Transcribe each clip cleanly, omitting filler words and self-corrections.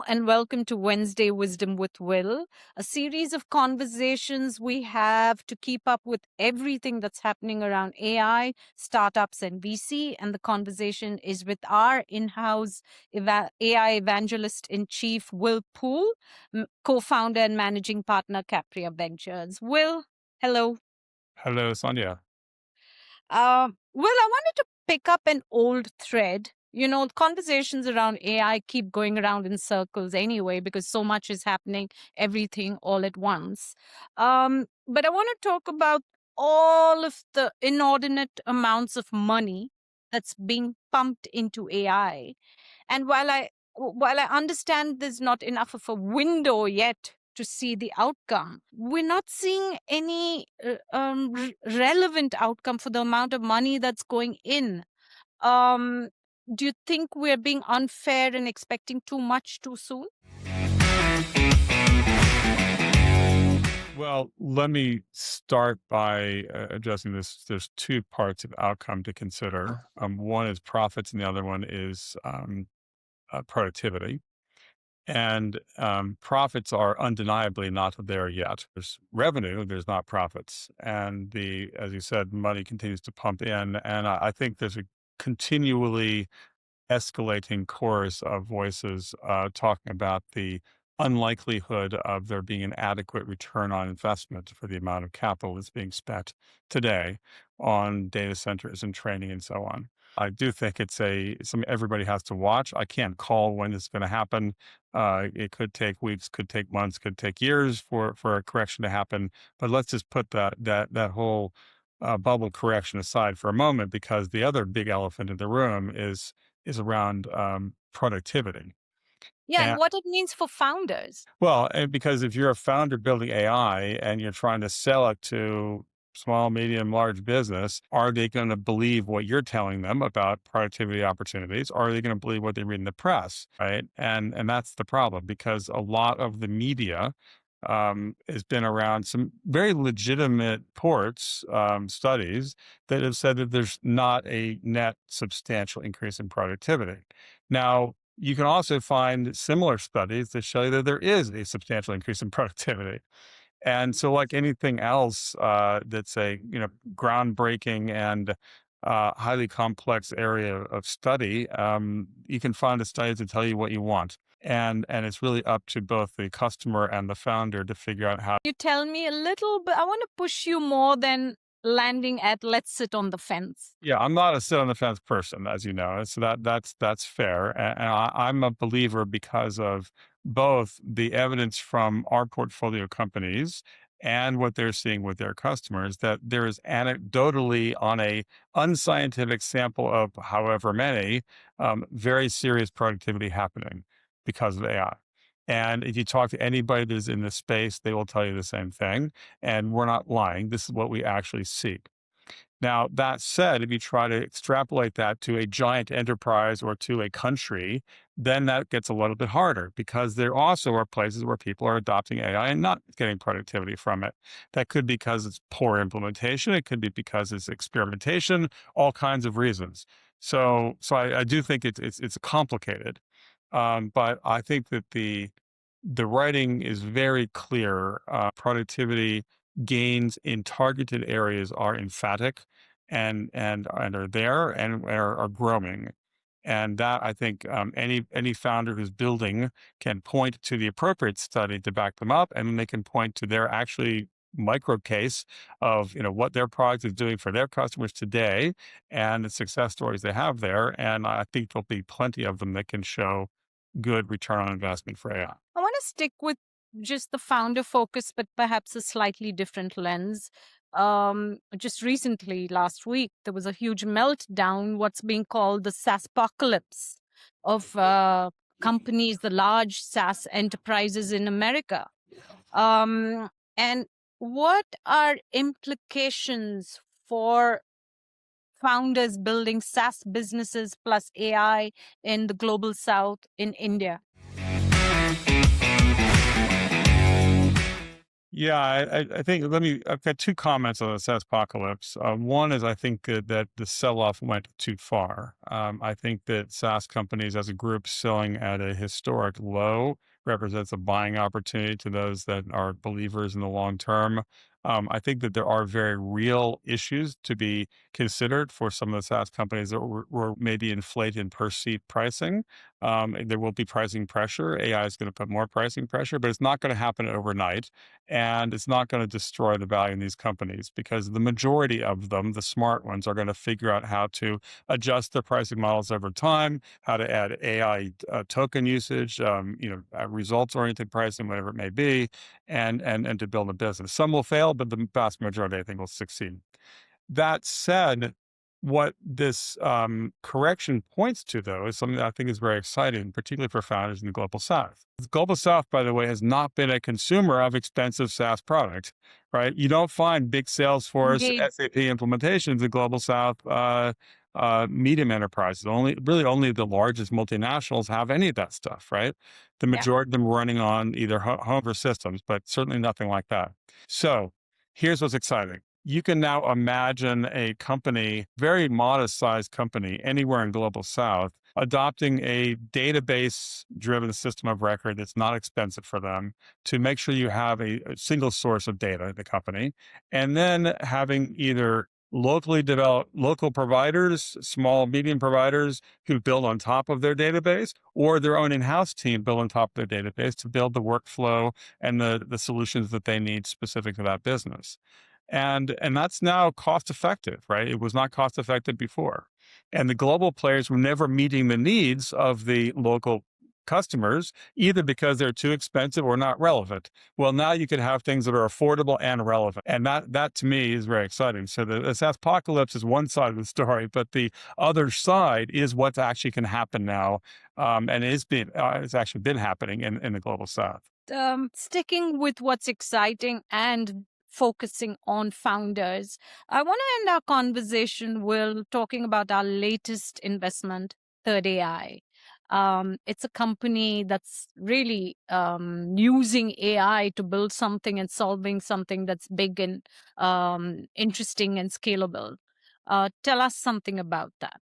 and welcome to Wednesday Wisdom with Will, a series of conversations we have to keep up with everything that's happening around AI, startups, and VC. And the conversation is with our in-house AI evangelist in chief, Will Poole, co-founder and managing partner, Capria Ventures. Will, hello. Hello, Sandhya. Will, I wanted to pick up an old thread. You know, conversations around AI keep going around in circles anyway, because so much is happening, everything all at once. But I want to talk about all of the inordinate amounts of money that's being pumped into AI. And while I understand there's not enough of a window yet to see the outcome, we're not seeing any relevant outcome for the amount of money that's going in. Um, do you think we're being unfair and expecting too much too soon? Well, let me start by addressing this. There's two parts of outcome to consider. One is profits, and the other one is productivity. And profits are undeniably not there yet. There's revenue, there's not profits. And as you said, money continues to pump in. And I think there's a continually escalating chorus of voices talking about the unlikelihood of there being an adequate return on investment for the amount of capital that's being spent today on data centers and training and so on. I do think it's something everybody has to watch. I can't call when it's going to happen. It could take weeks, could take months, could take years for a correction to happen. But let's just put that whole bubble correction aside for a moment, because the other big elephant in the room is around productivity. Yeah, and And what it means for founders. well, because if you're a founder building AI and you're trying to sell it to small, medium, large business, are they going to believe what you're telling them about productivity opportunities? Or are they going to believe what they read in the press? Right. And that's the problem, because a lot of the media has been around some very legitimate reports, studies that have said that there's not a net substantial increase in productivity. Now, you can also find similar studies that show you that there is a substantial increase in productivity. And so, like anything else that's a groundbreaking and highly complex area of study, you can find the studies that tell you what you want. And it's really up to both the customer and the founder to figure out how. You tell me a little bit, I want to push you more than landing at let's sit on the fence. Yeah, I'm not a sit on the fence person, as you know, so that's fair. And I'm a believer because of both the evidence from our portfolio companies and what they're seeing with their customers, that there is anecdotally, on a unscientific sample of however many, very serious productivity happening because of AI. And if you talk to anybody that's in this space, they will tell you the same thing. And we're not lying. This is what we actually see. Now, that said, if you try to extrapolate that to a giant enterprise or to a country, then that gets a little bit harder, because there also are places where people are adopting AI and not getting productivity from it. That could be because it's poor implementation. It could be because it's experimentation, all kinds of reasons. So I do think it's complicated. But I think that the writing is very clear. Productivity gains in targeted areas are emphatic and are there and are growing. And that, I think, any founder who's building can point to the appropriate study to back them up, and then they can point to their actually micro case of what their product is doing for their customers today and the success stories they have there. And I think there'll be plenty of them that can show good return on investment for AI. I want to stick with just the founder focus, but perhaps a slightly different lens. Just recently, last week, there was a huge meltdown, what's being called the SaaS Apocalypse of companies, the large SaaS enterprises in America. And what are implications for founders building SaaS businesses plus AI in the global South, in India? Yeah, I think I've got two comments on the SaaS apocalypse. One is I think that the sell off went too far. I think that SaaS companies as a group selling at a historic low represents a buying opportunity to those that are believers in the long term. I think that there are very real issues to be considered for some of the SaaS companies that were maybe inflated perceived pricing. There will be pricing pressure. AI is going to put more pricing pressure, but it's not going to happen overnight, and it's not going to destroy the value in these companies because the majority of them, the smart ones, are going to figure out how to adjust their pricing models over time, how to add AI token usage, results-oriented pricing, whatever it may be, and to build a business. Some will fail, but the vast majority, I think, will succeed. That said, what this correction points to, though, is something that I think is very exciting, particularly for founders in the Global South. The Global South, by the way, has not been a consumer of expensive SaaS product, right? You don't find big Salesforce, Indeed. SAP implementations in the Global South medium enterprises. Only the largest multinationals have any of that stuff, right? The Yeah. majority of them running on either home or systems, but certainly nothing like that. So here's what's exciting. You can now imagine a company, very modest sized company, anywhere in Global South, adopting a database driven system of record that's not expensive for them to make sure you have a single source of data in the company, and then having either locally developed local providers, small, medium providers who build on top of their database, or their own in-house team build on top of their database to build the workflow and the solutions that they need specific to that business. And that's now cost effective, right? It was not cost effective before. And the global players were never meeting the needs of the local customers, either because they're too expensive or not relevant. Well, now you can have things that are affordable and relevant. And that to me is very exciting. So the SaaS apocalypse is one side of the story, but the other side is what actually can happen now. And it's actually been happening in the global south. Sticking with what's exciting and focusing on founders, I want to end our conversation, Will, talking about our latest investment, Third AI. It's a company that's really using AI to build something and solving something that's big and interesting and scalable. Tell us something about that.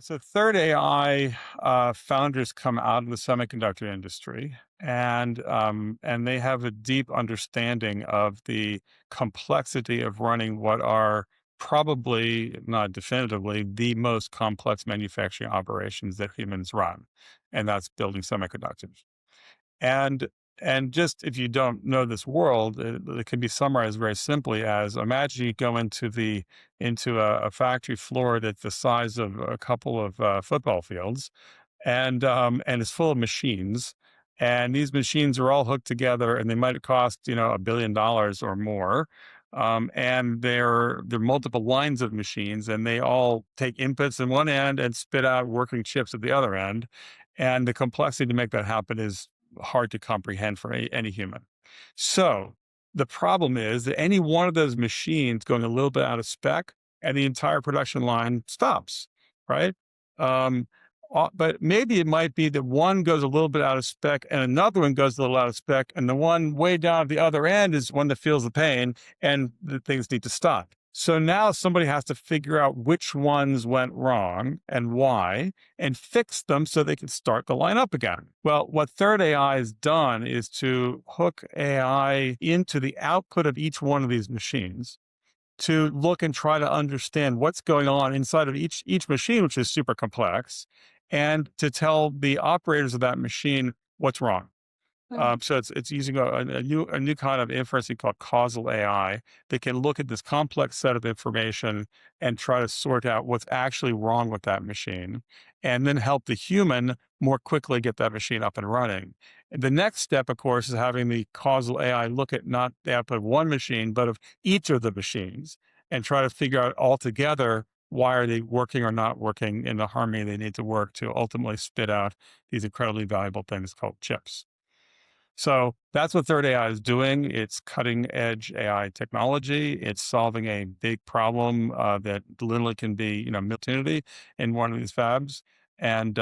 So third AI founders come out of the semiconductor industry, and they have a deep understanding of the complexity of running what are probably, not definitively, the most complex manufacturing operations that humans run, and that's building semiconductors. And and just if you don't know this world, it can be summarized very simply as imagine you go into a factory floor that's the size of a couple of football fields, and it's full of machines. And these machines are all hooked together, and they might cost $1 billion or more. And they're multiple lines of machines, and they all take inputs in one end and spit out working chips at the other end. And the complexity to make that happen is hard to comprehend for any human. So the problem is that any one of those machines going a little bit out of spec, and the entire production line stops, right? Um, but maybe it might be that one goes a little bit out of spec and another one goes a little out of spec, and the one way down at the other end is one that feels the pain and the things need to stop. So now somebody has to figure out which ones went wrong and why, and fix them so they can start the line up again. Well, what Third AI has done is to hook AI into the output of each one of these machines to look and try to understand what's going on inside of each machine, which is super complex, and to tell the operators of that machine what's wrong. So it's using a new kind of inferencing called causal AI that can look at this complex set of information and try to sort out what's actually wrong with that machine, and then help the human more quickly get that machine up and running. And the next step, of course, is having the causal AI look at not the output of one machine, but of each of the machines, and try to figure out altogether why are they working or not working in the harmony they need to work to ultimately spit out these incredibly valuable things called chips. So that's what Third AI is doing. It's cutting edge AI technology. It's solving a big problem that literally can be, opportunity in one of these fabs. And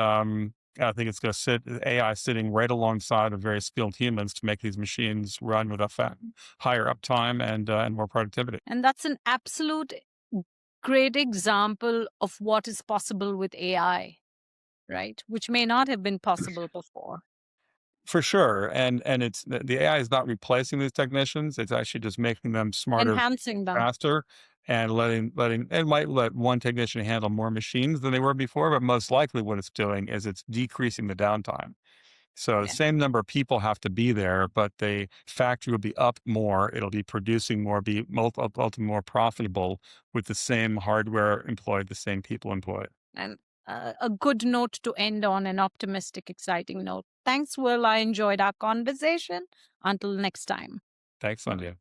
I think it's going to sit AI sitting right alongside of very skilled humans to make these machines run with a higher uptime and more productivity. And that's an absolute great example of what is possible with AI, right? Which may not have been possible before. For sure, and it's the AI is not replacing these technicians, it's actually just making them smarter, Enhancing them. faster, and letting it might let one technician handle more machines than they were before, but most likely what it's doing is it's decreasing the downtime. So the Yeah. same number of people have to be there, but the factory will be up more, it'll be producing more, be ultimately more profitable with the same hardware employed, the same people employed. And a good note to end on, an optimistic, exciting note. Thanks, Will. I enjoyed our conversation. Until next time. Thanks, Sandhya.